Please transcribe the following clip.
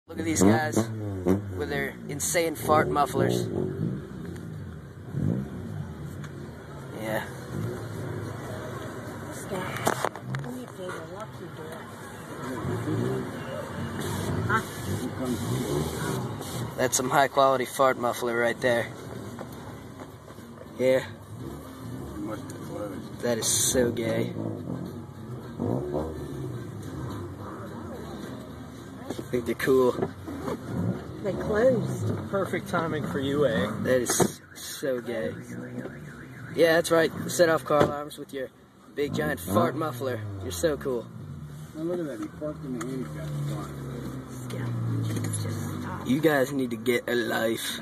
Look at these guys with their insane fart mufflers. Yeah. That's some high quality fart muffler right there. Yeah. That is so gay. I think they're cool. They closed. Perfect timing for you, eh? That is so gay. Yeah, that's right. Set off car alarms with your big giant fart muffler. You're so cool. Now look at that. He parked in the handicap spot. You guys need to get a life.